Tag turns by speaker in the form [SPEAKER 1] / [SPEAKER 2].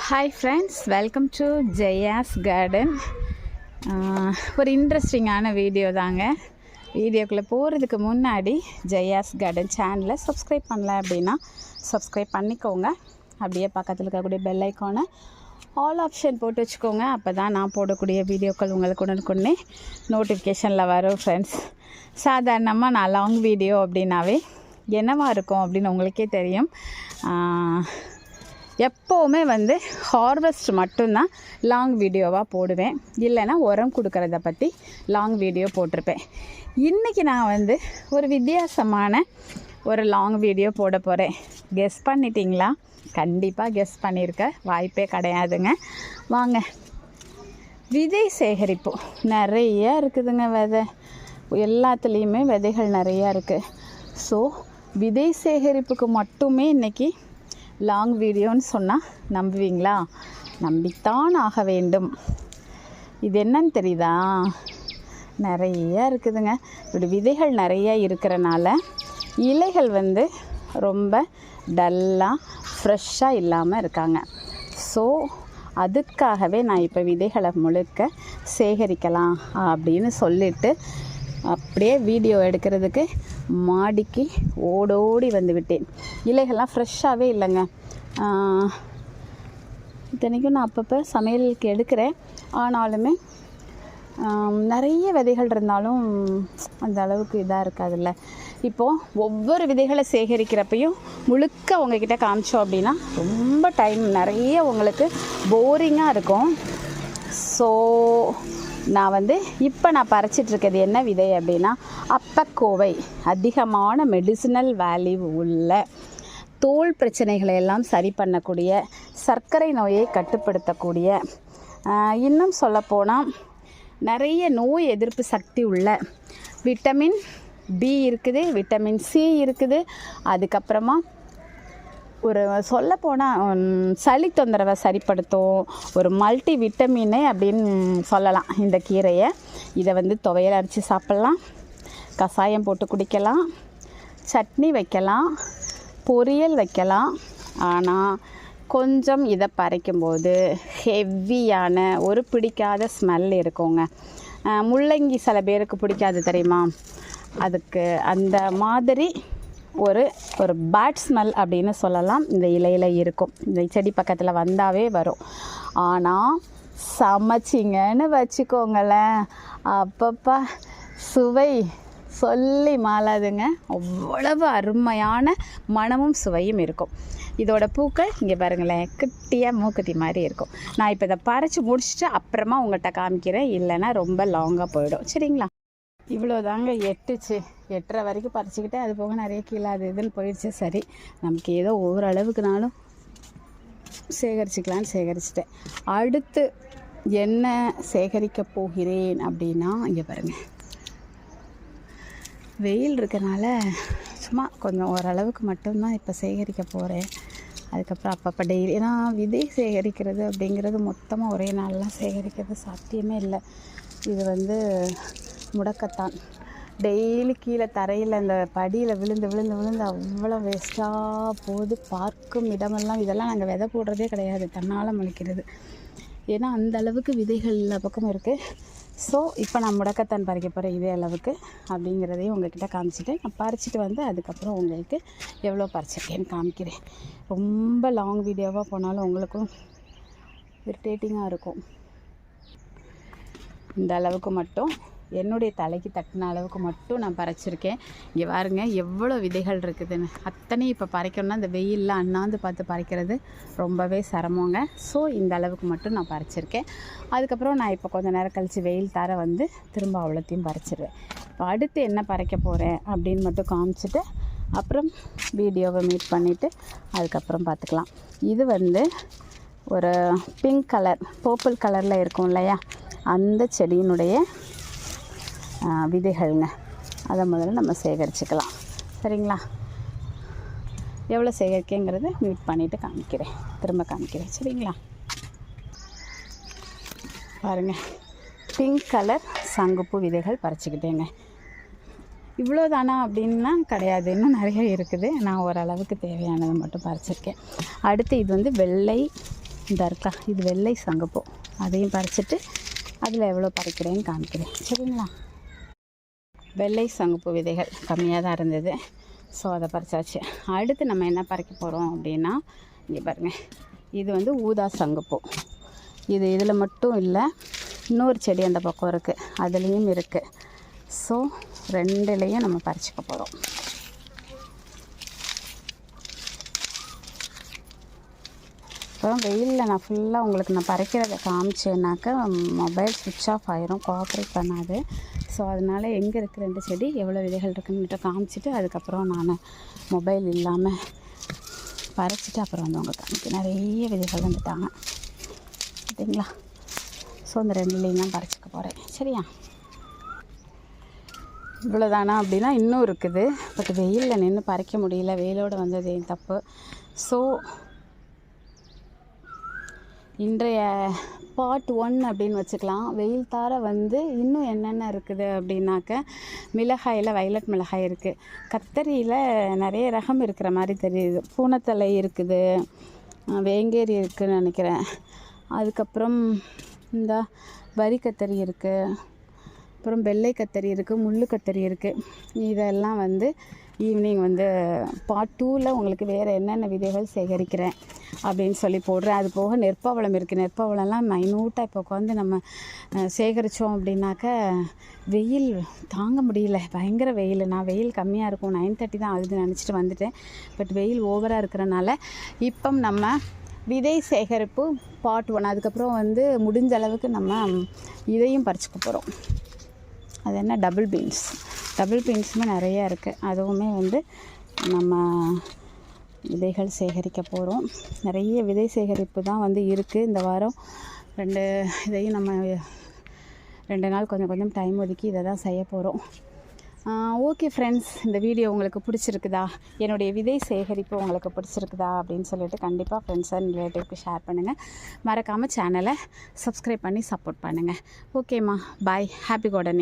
[SPEAKER 1] Hi friends, welcome to Jaya's garden. ஒரு இன்ட்ரெஸ்டிங்கான video தாங்க. வீடியோக்குள்ளே போகிறதுக்கு முன்னாடி ஜெயாஸ் கார்டன் சேனலை சப்ஸ்கிரைப் பண்ணல அப்படின்னா சப்ஸ்கிரைப் பண்ணிக்கோங்க. அப்படியே பக்கத்தில் இருக்கக்கூடிய பெல் ஐக்கானை ஆல் ஆப்ஷன் போட்டு வச்சுக்கோங்க. அப்போ தான் நான் போடக்கூடிய வீடியோக்கள் உங்களுக்கு உடனுக்குடனே நோட்டிஃபிகேஷனில் வரும். ஃப்ரெண்ட்ஸ், சாதாரணமாக நான் லாங் வீடியோ அப்படின்னாவே என்னவா இருக்கும் அப்படின்னு உங்களுக்கே தெரியும். எப்போவுமே ஹார்வெஸ்ட் மட்டும்தான் லாங் வீடியோவாக போடுவேன். இல்லைன்னா உரம் கொடுக்கறத பற்றி லாங் வீடியோ போட்டிருப்பேன். இன்றைக்கி நான் ஒரு வித்தியாசமான ஒரு லாங் வீடியோ போட போகிறேன். கெஸ் பண்ணிட்டீங்களா? கண்டிப்பாக கெஸ் பண்ணியிருக்க வாய்ப்பே கிடையாதுங்க. வாங்க, விதை சேகரிப்பு நிறைய இருக்குதுங்க. விதை எல்லாத்துலேயுமே விதைகள் நிறையா இருக்குது. ஸோ விதை சேகரிப்புக்கு மட்டுமே இன்றைக்கி லாங் வீடியோன்னு சொன்னால் நம்புவீங்களா? நம்பித்தான் ஆக வேண்டும். இது என்னன்னு தெரியுதா? நிறையா இருக்குதுங்க. இப்படி விதைகள் நிறையா இருக்கிறனால இலைகள் ரொம்ப டல்லாக ஃப்ரெஷ்ஷாக இல்லாமல் இருக்காங்க. ஸோ அதுக்காகவே நான் இப்போ விதைகளை முழுக்க சேகரிக்கலாம் அப்படின்னு சொல்லிட்டு அப்படியே வீடியோ எடுக்கிறதுக்கு மாடிக்கு ஓடோடி விட்டேன். இலைகள்லாம் ஃப்ரெஷ்ஷாகவே இல்லைங்க. இத்தனைக்கும் நான் அப்பப்போ சமையலுக்கு எடுக்கிறேன். ஆனாலுமே நிறைய விதைகள் இருந்தாலும் அந்த அளவுக்கு இதாக இருக்காதுல்ல. இப்போது ஒவ்வொரு விதைகளை சேகரிக்கிறப்பையும் முழுக்க உங்ககிட்ட காமிச்சோம் அப்படின்னா ரொம்ப டைம் நிறைய உங்களுக்கு போரிங்காக இருக்கும். ஸோ நான் இப்போ நான் பறிச்சிட்ருக்கிறது என்ன விதை அப்படின்னா அப்பக்கோவை. அதிகமான மெடிசினல் வேல்யூ உள்ள, தோல் பிரச்சனைகளை எல்லாம் சரி பண்ணக்கூடிய, சர்க்கரை நோயை கட்டுப்படுத்தக்கூடிய, இன்னும் சொல்லப்போனால் நிறைய நோய் எதிர்ப்பு சக்தி உள்ள, விட்டமின் பி இருக்குது, விட்டமின் சி இருக்குது. அதுக்கப்புறமா ஒரு சொல்லப்போனால் சளி தொந்தரவை சரிப்படுத்தும் ஒரு மல்டி விட்டமினே அப்படின்னு சொல்லலாம் இந்த கீரையை. இதை துவையல் அரைச்சி சாப்பிட்லாம், கஷாயம் போட்டு குடிக்கலாம், சட்னி வைக்கலாம், பொரியல் வைக்கலாம். ஆனால் கொஞ்சம் இதை பறிக்கும்போது ஹெவியான ஒரு பிடிக்காத ஸ்மெல் இருக்குங்க. முள்ளங்கி சில பேருக்கு பிடிக்காது தெரியுமா? அதுக்கு அந்த மாதிரி ஒரு பேட் ஸ்மெல் அப்படின்னு சொல்லலாம் இந்த இலையில் இருக்கும். இந்த செடி பக்கத்தில் வந்தாவே வரும். ஆனால் சமைச்சிங்கன்னு வச்சுக்கோங்களேன், அப்பப்பா சுவை சொல்லி மாளாதுங்க. அவ்வளவு அருமையான மனமும் சுவையும் இருக்கும். இதோட பூக்கள் இங்கே பாருங்களேன், குட்டியாக மூக்குத்தி மாதிரி இருக்கும். நான் இப்போ இதை பறித்து முடிச்சுட்டு அப்புறமா உங்கள்கிட்ட காமிக்கிறேன். இல்லைன்னா ரொம்ப லாங்காக போயிடும். சரிங்களா? இவ்வளோ தாங்க எட்டுச்சு. 8:30 வரைக்கும் பறிச்சுக்கிட்டே அது போக நிறைய கீழே அது இதுன்னு போயிடுச்சு. சரி, நமக்கு ஏதோ ஓரளவுக்குனாலும் சேகரிச்சுக்கலான்னு சேகரிச்சிட்டேன். அடுத்து என்ன சேகரிக்க போகிறேன் அப்படின்னா, இங்கே பாருங்கள், வெயில் இருக்கனால சும்மா கொஞ்சம் ஓரளவுக்கு மட்டும்தான் இப்போ சேகரிக்க போகிறேன். அதுக்கப்புறம் அப்பப்போ டெய்லி, ஏன்னா விதை சேகரிக்கிறது அப்படிங்கிறது மொத்தமாக ஒரே நாள்லாம் சேகரிக்கிறது சாத்தியமே இல்லை. இது முடக்கத்தான். டெய்லி கீழே தரையில் அந்த படியில் விழுந்து விழுந்து விழுந்து அவ்வளோ வேஸ்ட்டாக போகுது. பார்க்கும் இடமெல்லாம் இதெல்லாம் நாங்கள் விதை போடுறதே கிடையாது, தன்னால் முளைக்கிறது. ஏன்னா அந்த அளவுக்கு விதைகள் எல்லா பக்கமும் இருக்குது. ஸோ இப்போ நான் முடக்கத்தான் பறிக்க போகிறேன் இதே அளவுக்கு அப்படிங்கிறதையும் உங்கள்கிட்ட காமிச்சிட்டு நான் பறிச்சிட்டு அதுக்கப்புறம் உங்களுக்கு எவ்வளோ பறிச்சிருக்கேன்னு காமிக்கிறேன். ரொம்ப லாங் வீடியோவாக போனாலும் உங்களுக்கும் இரிட்டேட்டிங்காக இருக்கும். இந்த அளவுக்கு மட்டும், என்னுடைய தலைக்கு தட்டின அளவுக்கு மட்டும் நான் பறிச்சிருக்கேன். இங்கே பாருங்க எவ்வளோ விதைகள் இருக்குதுன்னு. அத்தனை இப்போ பறிக்கணும்னா இந்த வெயிலில் அண்ணாந்து பார்த்து பறிக்கிறது ரொம்பவே சிரமங்க. ஸோ இந்த அளவுக்கு மட்டும் நான் பறிச்சிருக்கேன். அதுக்கப்புறம் நான் இப்போ கொஞ்சம் நேரம் கழித்து வெயில் தர திரும்ப அவ்வளோத்தையும் பறிச்சிடுவேன். இப்போ அடுத்து என்ன பறிக்க போகிறேன் அப்படின்னு மட்டும் காமிச்சிட்டு அப்புறம் வீடியோவை மீட் பண்ணிவிட்டு அதுக்கப்புறம் பார்த்துக்கலாம். இது ஒரு பிங்க் கலர், பர்பிள் கலரில் இருக்கும் இல்லையா, அந்த செடியினுடைய விதைகள்ங்க. அதை முதல்ல நம்ம சேகரிச்சுக்கலாம். சரிங்களா? எவ்வளோ சேகரிக்கங்கிறத மீட் பண்ணிவிட்டு திரும்ப காமிக்கிறேன். சரிங்களா? பாருங்கள், பிங்க் கலர் சங்குப்பூ விதைகள் பறிச்சுக்கிட்டேங்க. இவ்வளோ தானா அப்படின்னா கிடையாது, இன்னும் நிறைய இருக்குது. நான் ஓரளவுக்கு தேவையானதை மட்டும் பறிச்சிருக்கேன். அடுத்து இது வெள்ளை இந்த இருக்கா, இது வெள்ளை சங்குப்பூ. அதையும் பறிச்சுட்டு அதில் எவ்வளோ பறிக்கிறேன்னு காமிக்கிறேன், சரிங்களா? வெள்ளை சங்குப்பூ விதைகள் கம்மியாக தான் இருந்தது, ஸோ அதை பறிச்சாச்சு. அடுத்து நம்ம என்ன பறிக்க போகிறோம் அப்படின்னா, இங்கே பாருங்கள், இது வந்து ஊதா சங்குப்பூ. இது இதில் மட்டும் இல்லை, இன்னொரு செடி அந்த பக்கம் இருக்குது, அதுலேயும் இருக்குது. ஸோ ரெண்டுலேயும் நம்ம பறிச்சுக்க போகிறோம். அப்புறம் வெயிலில் நான் ஃபுல்லாக உங்களுக்கு நான் பறிக்கிறத காமிச்சேன்னாக்கா மொபைல் ஸ்விட்ச் ஆஃப் ஆயிரும், கோஆப்ரேட் பண்ணாது. ஸோ அதனால் எங்கே இருக்குது 2 செடி, எவ்வளோ விதைகள் இருக்குன்னு காமிச்சிட்டு அதுக்கப்புறம் நான் மொபைல் இல்லாமல் பறிச்சிட்டு அப்புறம் வந்து உங்களுக்கு காமிக்க. நிறைய விதைகள் வந்துட்டாங்க சரிங்களா? ஸோ அந்த 2லேயும் தான் பறிச்சிக்க போகிறேன், சரியா? இவ்வளோதானா அப்படின்னா இன்னும் இருக்குது, பட் வெயிலில் நின்று பறிக்க முடியல, வெயிலோடு வந்தது என் தப்பு. ஸோ இன்றைய பார்ட் 1 அப்படின்னு வச்சுக்கலாம். வெயில் தார வந்து இன்னும் என்னென்ன இருக்குது அப்படின்னாக்க, மிளகாயில் வயலட் மிளகாய் இருக்குது, கத்தரியில் நிறைய ரகம் இருக்கிற மாதிரி தெரியுது, பூனத்தலை இருக்குது, வேங்கேரி இருக்குதுன்னு நினைக்கிறேன். அதுக்கப்புறம் இந்த வரி கத்தரி இருக்குது, அப்புறம் வெள்ளை கத்தரி இருக்குது, முள்ளு கத்தரி இருக்குது. இதெல்லாம் வந்து ஈவினிங் வந்து பார்ட் 2ல் உங்களுக்கு வேறு என்னென்ன விதைகள் சேகரிக்கிறேன் அப்படின்னு சொல்லி போடுறேன். அது போக நெற்பவளம் இருக்குது, நெற்பவளம்லாம் மைனூட்டாக இப்போ உட்காந்து நம்ம சேகரித்தோம் அப்படின்னாக்க வெயில் தாங்க முடியல, பயங்கர வெயில். நான் வெயில் கம்மியாக இருக்கும், 9:30 தான் ஆகுதுன்னு நினச்சிட்டு வந்துட்டேன், பட் வெயில் ஓவராக இருக்கிறனால இப்போ நம்ம விதை சேகரிப்பு பார்ட் 1, அதுக்கப்புறம் வந்து முடிஞ்ச அளவுக்கு நம்ம இதையும் பறிச்சுக்க போகிறோம். அது என்ன, டபுள் பீன்ஸுமே நிறையா இருக்குது, அதுவுமே வந்து நம்ம விதைகள் சேகரிக்க போகிறோம். நிறைய விதை சேகரிப்பு தான் வந்து இருக்குது இந்த வாரம். 2 இதையும் நம்ம 2 நாள் கொஞ்சம் டைம் ஒதுக்கி இதை தான் செய்ய போகிறோம். ஓகே ஃப்ரெண்ட்ஸ், இந்த வீடியோ உங்களுக்கு பிடிச்சிருக்குதா, என்னுடைய விதை சேகரிப்பு உங்களுக்கு பிடிச்சிருக்குதா அப்படின்னு சொல்லிட்டு கண்டிப்பாக ஃப்ரெண்ட்ஸ் அண்ட் ரிலேட்டிவ்க்கு ஷேர் பண்ணுங்கள். மறக்காமல் சேனலை சப்ஸ்கிரைப் பண்ணி சப்போர்ட் பண்ணுங்கள். ஓகேம்மா, பாய், ஹாப்பி கார்டனிங்.